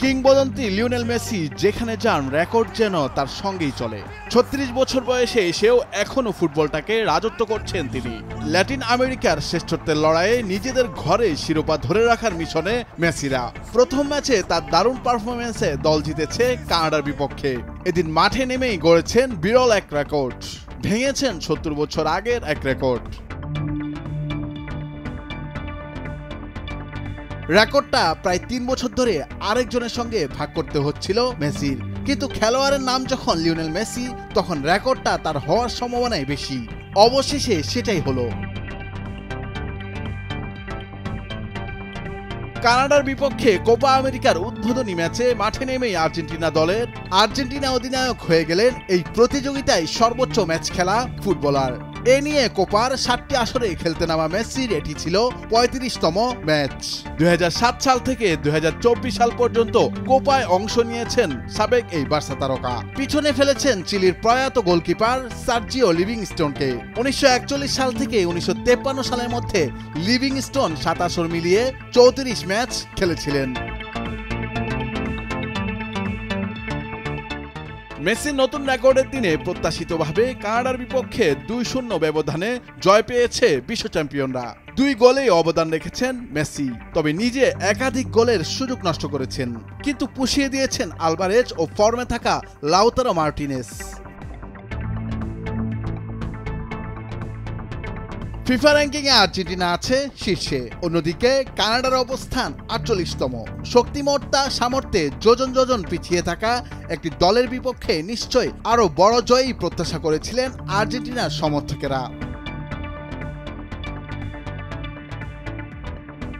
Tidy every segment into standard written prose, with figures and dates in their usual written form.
কিংবদন্তি Lionel Messi যেখানে যান রেকর্ড যেন তার সঙ্গেই চলে। ৩৬ বছর বয়সে এসেও এখনো ফুটবলটাকে রাজত্ব করছেন তিনি। ল্যাটিন আমেরিকার শ্রেষ্ঠত্বের লড়াইয়ে নিজেদের ঘরে শিরোপা ধরে রাখার মিশনে মেসিরা। প্রথম ম্যাচে তার দারুণ পারফরমেন্সে দল জিতেছে কানাডার বিপক্ষে। এদিন মাঠে নেমেই গড়েছেন বিরল এক রেকর্ড, ভেঙেছেন ৭০ বছর আগের এক রেকর্ড। রেকর্ডটা প্রায় ৩ বছর ধরে আরেকজনের সঙ্গে ভাগ করতে হচ্ছিল মেসির, কিন্তু খেলোয়াড়ের নাম যখন লিওনেল মেসি তখন রেকর্ডটা তার হওয়ার সম্ভাবনাই বেশি। অবশেষে সেটাই হলো। কানাডার বিপক্ষে কোপা আমেরিকার উদ্বোধনী ম্যাচে মাঠে নেমেই আর্জেন্টিনা অধিনায়ক হয়ে গেলেন এই প্রতিযোগিতায় সর্বোচ্চ ম্যাচ খেলা ফুটবলার। এ নিয়ে কোপার ৭টি আসরে খেলতে নামা মেসির এটি ছিল ৩৫তম ম্যাচ। ২০০৭ সাল থেকে ২০২৪ সাল পর্যন্ত কোপায় অংশ নিয়েছেন সাবেক এই বার্সা তারকা। পিছনে ফেলেছেন চিলির প্রয়াত গোলকিপার সার্জিও লিভিংস্টোনকে। ১৯৪১ সাল থেকে ১৯৫৩ সালের মধ্যে লিভিংস্টোন ৭ আসর মিলিয়ে ৩৪ ম্যাচ খেলেছিলেন। মেসির নতুন রেকর্ডের দিনে প্রত্যাশিতভাবে কানাডার বিপক্ষে ২-০ ব্যবধানে জয় পেয়েছে বিশ্ব চ্যাম্পিয়নরা। ২ গোলেই অবদান রেখেছেন মেসি, তবে নিজে একাধিক গোলের সুযোগ নষ্ট করেছেন, কিন্তু পুষিয়ে দিয়েছেন আলভারেজ ও ফর্মে থাকা লাউতারো মার্টিনেজ। ফিফা র্যাঙ্কিংয়ে আর্জেন্টিনা আছে শীর্ষে, অন্যদিকে কানাডার অবস্থান ৪৮তম। শক্তিমত্তা সামর্থ্যে যোজন যোজন পিছিয়ে থাকা একটি দলের বিপক্ষে নিশ্চয় আরও বড় জয়ই প্রত্যাশা করেছিলেন আর্জেন্টিনার সমর্থকেরা,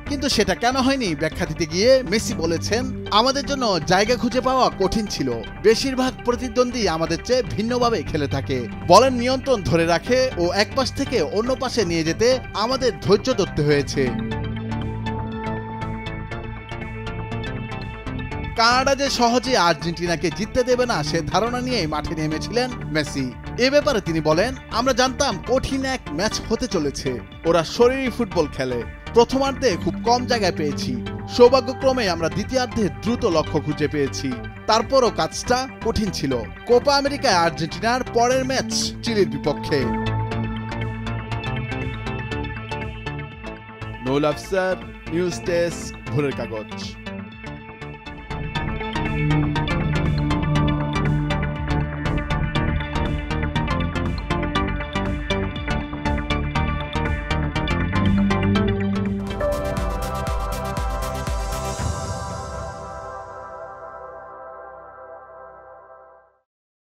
কিন্তু সেটা কেন হয়নি ব্যাখ্যা দিতে গিয়ে মেসি বলেছেন, আমাদের জন্য জায়গা খুঁজে পাওয়া কঠিন ছিল। বেশিরভাগ প্রতিদ্বন্দ্বী আমাদের চেয়ে ভিন্নভাবে খেলে থাকে। বলের নিয়ন্ত্রণ ধরে রাখে ও এক পাশ থেকে অন্য পাশে নিয়ে যেতে আমাদের ধৈর্য ধরতে হয়েছে। কানাডা যে সহজে আর্জেন্টিনাকে জিততে দেবে না সে ধারণা নিয়েই মাঠে নেমেছিলেন মেসি। এ ব্যাপারে তিনি বলেন, আমরা জানতাম কঠিন এক ম্যাচ হতে চলেছে। ওরা শরীরী ফুটবল খেলে। প্রথমার্ধে খুব কম জায়গায় পেয়েছি, সৌভাগ্যক্রমে আমরা দ্বিতীয়ার্ধে দ্রুত লক্ষ্য খুঁজে পেয়েছি। তারপরও কাজটা কঠিন ছিল। কোপা আমেরিকায় আর্জেন্টিনার পরের ম্যাচ চিলির বিপক্ষে। নুরুল আফসার, নিউজ ডেস্ক, ভোরের কাগজ।